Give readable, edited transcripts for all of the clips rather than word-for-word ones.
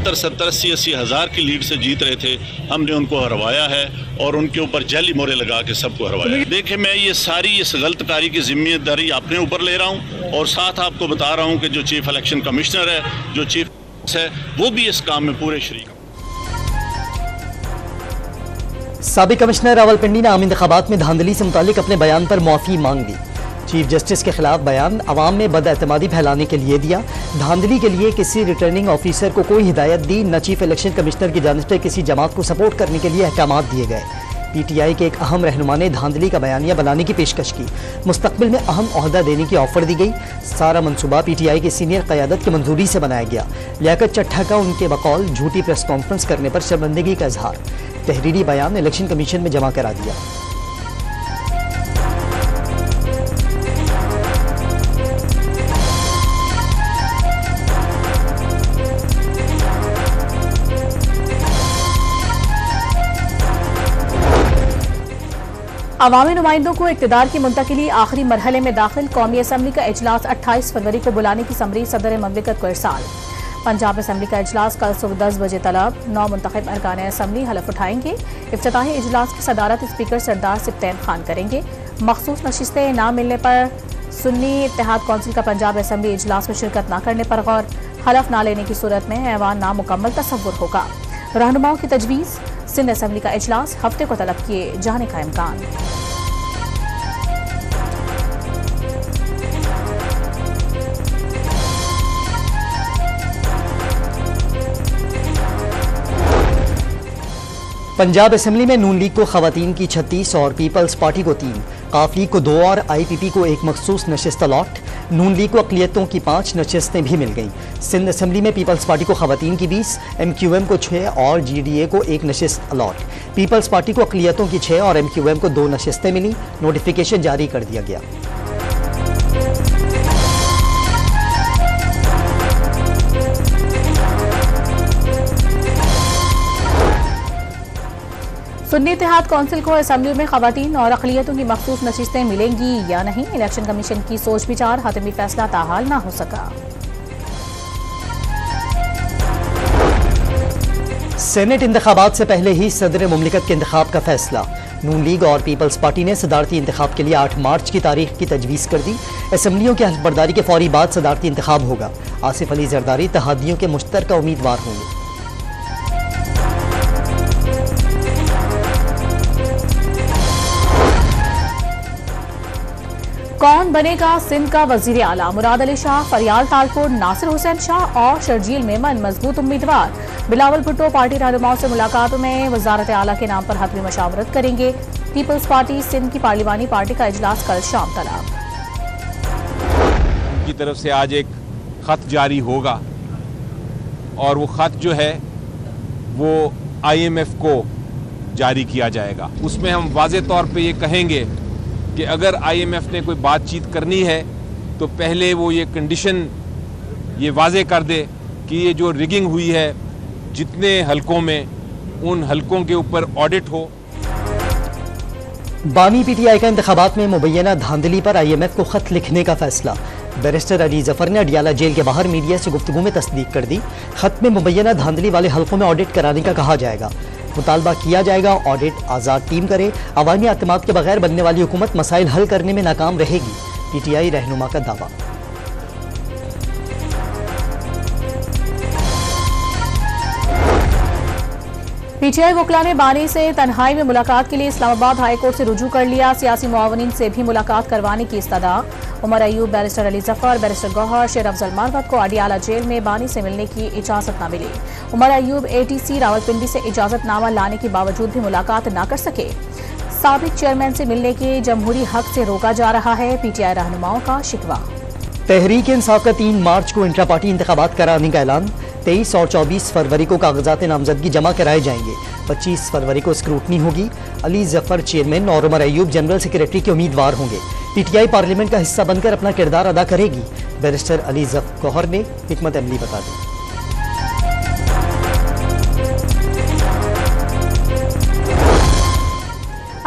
70-80 हज़ार की लीड से जीत रहे थे, हमने उनको हरवाया है और उनके ऊपर जैली मोहरे लगा के सबको हरवाया। देखिए, मैं ये सारी इस गलतकारी की जिम्मेदारी अपने ऊपर ले रहा हूँ और साथ आपको बता रहा हूँ कि जो चीफ इलेक्शन कमिश्नर है, जो चीफ है, वो भी इस काम में पूरे शरीक। साबिक कमिश्नर रावलपिंडी ने आम इंतखाबात में धांधली से मुतालिक अपने बयान पर माफ़ी मांग ली। चीफ जस्टिस के खिलाफ बयान अवाम में बदएतमादी फैलाने के लिए दिया। धांधली के लिए किसी रिटर्निंग ऑफिसर को कोई हिदायत दी, न चीफ इलेक्शन कमिश्नर की जानिब से किसी जमात को सपोर्ट करने के लिए अहकामात दिए गए। पीटीआई के एक अहम रहनुमा ने धांधली का बयानिया बनाने की पेशकश की। मुस्तकबिल में अहम ओहदा देने की ऑफर दी गई। सारा मंसूबा पीटीआई की सीनियर क़यादत की मंजूरी से बनाया गया। लियाकत चट्ठा का उनके बकौल झूठी प्रेस कॉन्फ्रेंस करने पर शर्मिंदगी का इजहार। तहरीरी बयान इलेक्शन कमीशन में जमा करा दिया। अवामी नुमाइंदों को इक़्तिदार की मुंतकिली आखिरी मरहले में दाखिल। कौमी असम्बली का इजलास 28 फरवरी को बुलाने की समरी सदर ममलिकत को इरसाल। पंजाब असम्बली का इजलास कल सुबह 10 बजे तलब। 9 मुंतखब अरकान असम्बली हलफ उठाएंगे। इफ्तिताही इजलास की सदारत स्पीकर सरदार सिब्तैन खान करेंगे। मखसूस नशिस्तें न मिलने पर सुन्नी इत्तेहाद कौंसिल का पंजाब असम्बली इजलास में शिरकत न करने पर गौर। हलफ न लेने की सूरत में ऐवान नामुकम्मल तसव्वुर होगा। रहनुमाओं की तजवीज़। सिंध असम्बली का इजलास हफ्ते को तलब किए जाने का इम्कान। पंजाब असम्बली में नून लीग को खवातीन की 36 और पीपल्स पार्टी को 3, काफ लीग को 2 और आईपीपी को 1 मखसूस नशिस्त अलॉट। नून लीग को अक़लियतों की 5 नशिस्तें भी मिल गईं। सिंध असम्बली में पीपल्स पार्टी को खवातीन की 20, एमक्यूएम को 6 और जीडीए को 1 नशिस्त अलॉट। पीपल्स पार्टी को अक़लियतों की 6 और एमक्यूएम को 2 नशिस्तें मिली। नोटिफिकेशन जारी कर दिया गया। सुन्नी इत्तेहाद कौंसिल को असम्बली में खवातीन और अक़लियतों की मखसूस नशिस्तें मिलेंगी या नहीं, इलेक्शन कमीशन की सोच विचार। हतमी फैसला ताहाल ना हो सका। सेनेट इंतखाबात से पहले ही सदर मुमलिकत के इंतखाब का फैसला। नून लीग और पीपल्स पार्टी ने सदारती इंतखाब के लिए 8 मार्च की तारीख की तजवीज़ कर दी। असम्बलियों की हल्फबर्दारी के फौरी बाद सदारती इंतखाब होगा। आसिफ अली जरदारी तहादियों के मुश्तरका उम्मीदवार होंगे। कौन बनेगा सिंध का वजीर आला? मुराद अली शाह, फरियाल तालपुर, नासिर हुसैन शाह और शर्जील मेमन मजबूत उम्मीदवार। बिलावल भुट्टो पार्टी रहनुमाओं से मुलाकात में वजारत आला के नाम पर हतमी मशावरत करेंगे। पीपल्स पार्टी सिंध की पार्लिमानी पार्टी का इजलास कल शाम तलब। उनकी तरफ से आज एक खत जारी होगा और वो खत जो है वो IMF को जारी किया जाएगा। उसमें हम वाज़े तौर पे ये कहेंगे कि अगर IMF ने कोई बातचीत करनी है तो पहले वो ये कंडीशन ये वाज़े कर दे कि ये जो रिगिंग हुई है जितने हलकों में, उन हलकों के ऊपर ऑडिट हो। बानी PTI का इंतखाबात में मुबैना धांधली पर IMF को खत लिखने का फैसला। बैरिस्टर अली जफर ने अडियाला जेल के बाहर मीडिया से गुफ्तगू में तस्दीक कर दी। खत में मुबैना धांधली वाले हलकों में ऑडिट कराने का कहा जाएगा। मुतालबा किया जाएगा ऑडिट आज़ाद टीम करे। अवामी अतमाद के बगैर बनने वाली हुकूमत मसाइल हल करने में नाकाम रहेगी। PTI रहनुमा का दावा। PTI वकला ने बानी से तन्हाई में मुलाकात के लिए इस्लामाबाद हाई कोर्ट से रुजू कर लिया। सियासी मुआवनीन से भी मुलाकात करवाने की इस्तदा। उमर अयूब, बैरिस्टर अली जफर, बैरिस्टर गौहर, शेर अफजल मारवत को अडियाला जेल में बानी से मिलने की इजाजत न मिली। उमर अयूब ATC रावलपिंडी से इजाजतनामा लाने के बावजूद भी मुलाकात न कर सके। साबिक चेयरमैन से मिलने के जमहूरी हक से रोका जा रहा है, PTI रहनुमाओं का शिकवा। तहरीक इंसाफ का 3 मार्च को इंट्रा पार्टी इंतखाबात कराने का ऐलान। 23 और 24 फरवरी को कागजात नामजदगी जमा कराए जाएंगे। 25 फरवरी को स्क्रूटनी होगी। अली जफर चेयरमैन और उमर अयूब जनरल सेक्रेटरी के उम्मीदवार होंगे। PTI पार्लियामेंट का हिस्सा बनकर अपना किरदार अदा करेगी। बैरिस्टर अली गौहर ने हिकमत अमली बता दी।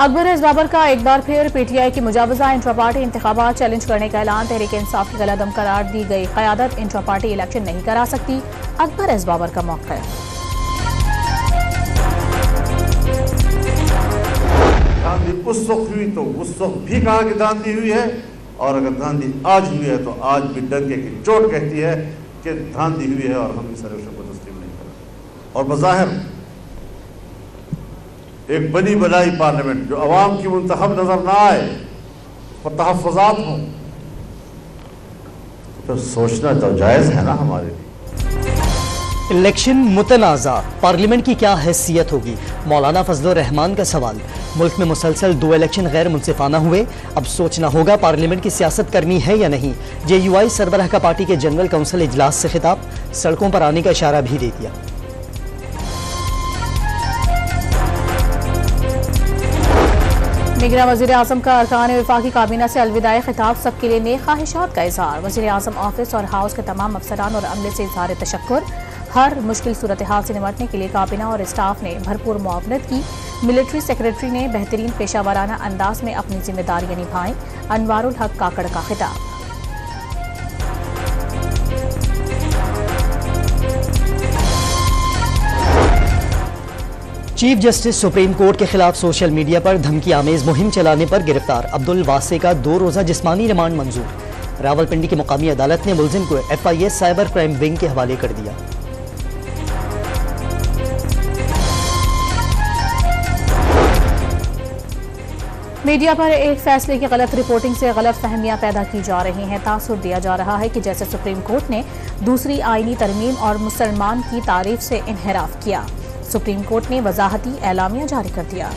अकबर एस बाबर का एक बार फिर पीटीआई की मुजावजा इंट्रा पार्टी इंतखाबात चैलेंज करने का ऐलान। तहरीक इंसाफ की गलतदम करार दी गई क़यादत इंट्रा पार्टी इलेक्शन नहीं करा सकती। अकबर एस बाबर का मौक़िफ़। धांधली उस वक्त हुई तो उस वक्त भी कहा कि धांधली हुई है, और अगर धांधली आज हुई है तो आज भी डंके की चोट कहती है कि धांधली हुई है और हम इस सर्वेक्षण को तस्लीम नहीं करें। और बज़ाहिर एक बनी बनाई पार्लियामेंट जो अवाम की मुंतखब नजर ना आए, पर तहफ़्फ़ुज़ात हों, तो सोचना तो जायज़ है ना हमारे लिए। इलेक्शन मुतनाज़ा, पार्लियामेंट की क्या हैसियत होगी? मौलाना फजलुर रहमान का सवाल। मुल्क में मुसलसल 2 इलेक्शन गैर मुनसिफाना हुए, अब सोचना होगा पार्लियामेंट की सियासत करनी है या नहीं। JUI सरबराह का पार्टी के जनरल काउंसिल इजलास से खिताब, सड़कों पर आने का इशारा भी दे दिया। निगरां वज़ीर आज़म का अरकान वफाकी काबीना से अलविदाई खिताब, सबके लिए नेक ख्वाहिशात का इजहार। वज़ीर आज़म ऑफिस और हाउस के तमाम अफसरान और अमले से इजहार तशक्कुर। हर मुश्किल सूरत हाल से निपटने के लिए काबीना और स्टाफ ने भरपूर मुआवनत की। मिलिट्री सेक्रेटरी ने बेहतरीन पेशावराना अंदाज में अपनी जिम्मेदारियां निभाईं। अनवारुल हक काकड़ का खिताब। चीफ जस्टिस सुप्रीम कोर्ट के खिलाफ सोशल मीडिया पर धमकी आमेज मुहिम चलाने पर गिरफ्तार अब्दुल वासे का 2 रोजा जिस्मानी रिमांड मंजूर। रावलपिंडी की मुकामी अदालत ने मुलजिम को FIA साइबर क्राइम विंग के हवाले कर दिया। मीडिया पर एक फैसले की गलत रिपोर्टिंग से गलत फहमियां पैदा की जा रही हैं। तासुर दिया जा रहा है कि जैसे सुप्रीम कोर्ट ने दूसरी आईनी तरमीम और मुसलमान की तारीफ से इन्हिराफ किया। सुप्रीम कोर्ट ने वजाहती एलामिया जारी कर दिया।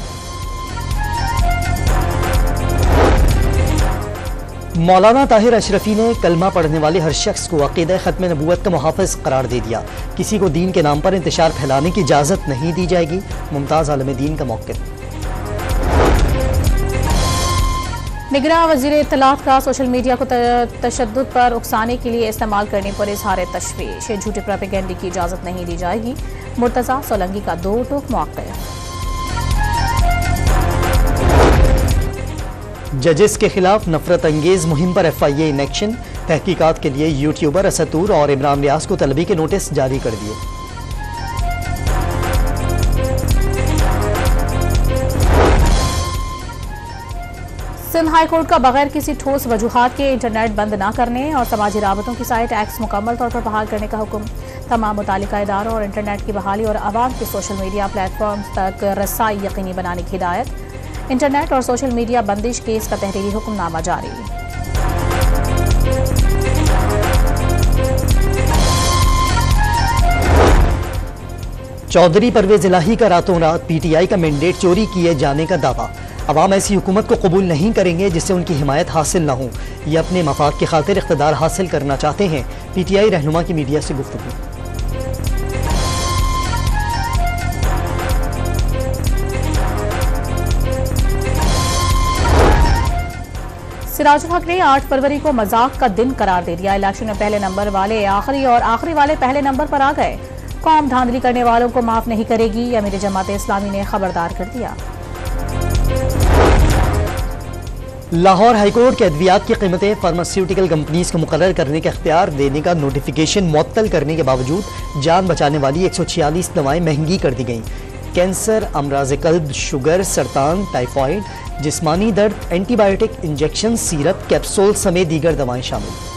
मौलाना ताहिर अशरफी ने कलमा पढ़ने वाले हर शख्स को अक़ीदा ख़त्म नबूवत का मुहाफ़िज़ करार दे दिया। किसी को दीन के नाम पर इंतशार फैलाने की इजाज़त नहीं दी जाएगी। मुमताज़ आलम दीन का मौक़िफ़। निगरां वज़ीर इत्तलात का सोशल मीडिया को तशद्दुद पर उकसाने के लिए इस्तेमाल करने पर इजहार तशवीश। झूठे प्रोपेगेंडे की इजाज़त नहीं दी जाएगी। मुर्तज़ा सोलंकी का 2 टूक मौक़िफ़। जजेस के खिलाफ नफरत अंगेज मुहिम पर FIA इन एक्शन। तहकीकात के लिए यूट्यूबर असतूर और इमरान रियाज को तलबी के नोटिस जारी कर दिए। सिंध हाई कोर्ट का बगैर किसी ठोस वजूहात के इंटरनेट बंद न करने और समाजी राबतों की साइट एक्स मुकम्मल तौर पर बहाल करने का हुक्म। तमाम मुतालिका इदारों और इंटरनेट की बहाली और आवाम के सोशल मीडिया प्लेटफॉर्म तक रसाई यकीनी बनाने की हिदायत। इंटरनेट और सोशल मीडिया बंदिश केस का तहरीरी हुक्मनामा जारी। चौधरी परवेज इलाही का रातों रात PTI का मैंडेट चोरी किए जाने का दावा। अवाम ऐसी हुकूमत को कबूल नहीं करेंगे जिससे उनकी हिमायत हासिल न हो। ये अपने मफाद की खातिर इख्तिदार हासिल करना चाहते हैं। PTI रहनुमा की मीडिया से गुफ्तगू। सिराजुल हक ने 8 फरवरी को मजाक का दिन करार दे दिया। इलेक्शन में पहले नंबर वाले आखिरी और आखिरी वाले पहले नंबर पर आ गए। कौम धांधली करने वालों को माफ नहीं करेगी, अमीर जमात इस्लामी ने खबरदार कर दिया। लाहौर हाईकोर्ट के अद्वियात की कीमतें फार्मास्यूटिकल कंपनीज को मुकर्रर करने का इख्तियार देने का नोटिफिकेशन मुअत्तल करने के बावजूद जान बचाने वाली 146 दवाएं महंगी कर दी गईं। कैंसर, अमराज कल्ब, शुगर, सरतान, टाइफॉइड, जिस्मानी दर्द, एंटीबायोटिक इंजेक्शन, सीरप, कैप्सूल समेत दीगर दवाएं शामिल।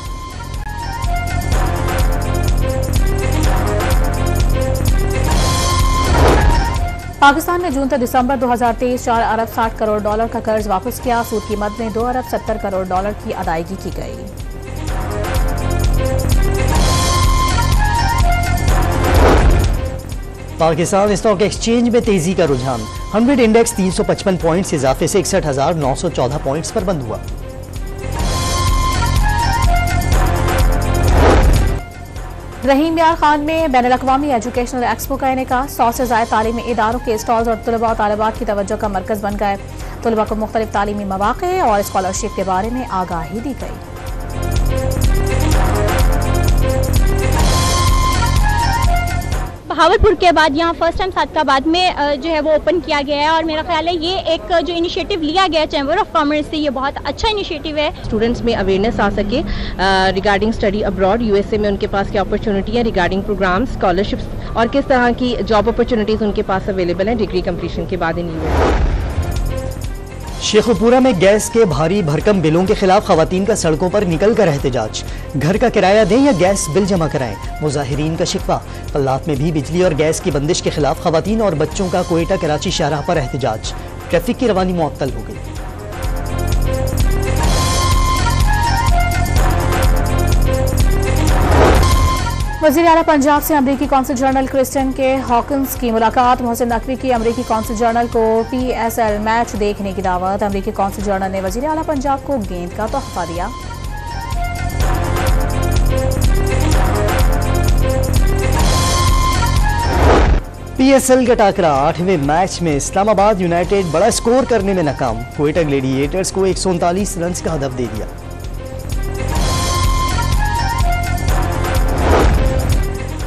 पाकिस्तान ने जून से दिसंबर 2023 4 अरब 60 करोड़ डॉलर का कर्ज वापस किया। सूद कीमत में 2 अरब 70 करोड़ डॉलर की अदायगी की गई। पाकिस्तान स्टॉक एक्सचेंज में तेजी का रुझान। 100 इंडेक्स 355 पॉइंट्स से इजाफे से 61,914 पॉइंट्स पर बंद हुआ। रहीम यार खान में बैनुल-अक़वामी एजुकेशनल एक्सपो का इनेकाद। 100 से ज़ायद तालीमी इदारों के स्टॉल्स और तलबा और तालिबात की तवज्जो का मरकज़ बन गए। तलबा को मुख्तलिफ तालीमी मवाक़े और स्कॉलरशिप के बारे में आगाही दी गई। बहावलपुर के बाद यहाँ फर्स्ट टाइम सादकाबाद में जो है वो ओपन किया गया है और मेरा ख्याल है ये एक जो इनिशिएटिव लिया गया चैम्बर ऑफ कॉमर्स से, ये बहुत अच्छा इनिशिएटिव है। स्टूडेंट्स में अवेयरनेस आ सके रिगार्डिंग स्टडी अब्रॉड, यूएसए में उनके पास क्या अपॉर्चुनिटी है रिगार्डिंग प्रोग्राम्स, स्कॉलरशिप्स और किस तरह की जॉब अपॉर्चुनिटीज़ उनके पास अवेलेबल हैं डिग्री कंप्लीशन के बाद इन यूएसए। शेखुपुरा में गैस के भारी भरकम बिलों के खिलाफ खवातीन का सड़कों पर निकल कर एहतजाज। घर का किराया दें या गैस बिल जमा कराएं, मुजाहिरीन का शिकवा। पल्लात में भी बिजली और गैस की बंदिश के खिलाफ खवातीन और बच्चों का कोयटा कराची शाहराह पर एहतजाज। ट्रैफिक की रवानी मुअत्तल हो गई। वज़ीर आला पंजाब से अमरीकी कौंसल जनरल क्रिस्टन के हॉकिंस की मुलाकात। मोहसिन नकवी की अमरीकी कौंसल जनरल को PSL मैच देखने की दावत। अमरीकी कौंसल जनरल ने वज़ीर आला पंजाब को गेंद का तोहफा दिया। PSL का टाकरा 8वें मैच में इस्लामाबाद यूनाइटेड बड़ा स्कोर करने में नाकाम। कोयटा ग्लेडिएटर्स को 139 रन का हदफ दे दिया।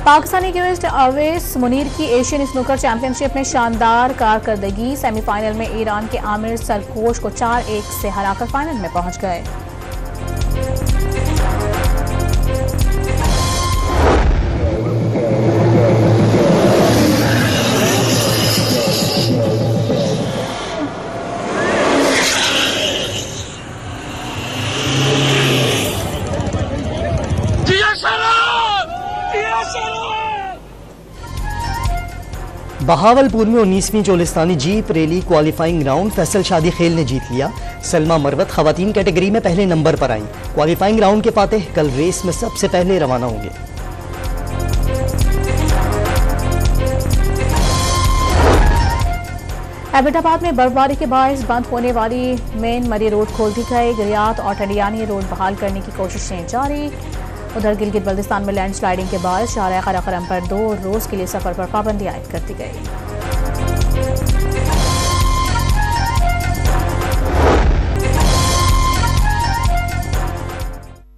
पाकिस्तानी क्विस्ट अवैस मुनीर की एशियन स्नूकर चैंपियनशिप में शानदार कारकर्दगी। सेमीफाइनल में ईरान के आमिर सरकोश को 4-1 से हराकर फाइनल में पहुंच गए। बहावलपुर में 19वीं Cholistani jeep rally qualifying round Faisal शादी खेल ने जीत लिया। सलमा मरवत खवातीन कैटेगरी में पहले नंबर पर आईं। क्वालिफाइंग राउंड के फातेह कल रेस में सबसे पहले रवाना होंगे। एबटाबाद में बर्फबारी के बायस बंद होने वाली मेन मरी रोड खोल दी गई। गरियात और टंडियानी रोड बहाल करने की कोशिशें जारी। उधर गिलगित बल्तिस्तान में लैंडस्लाइडिंग के बाद शाहराह कराकरम पर 2 रोज के लिए सफर पर पाबंदी आयद कर दी गई।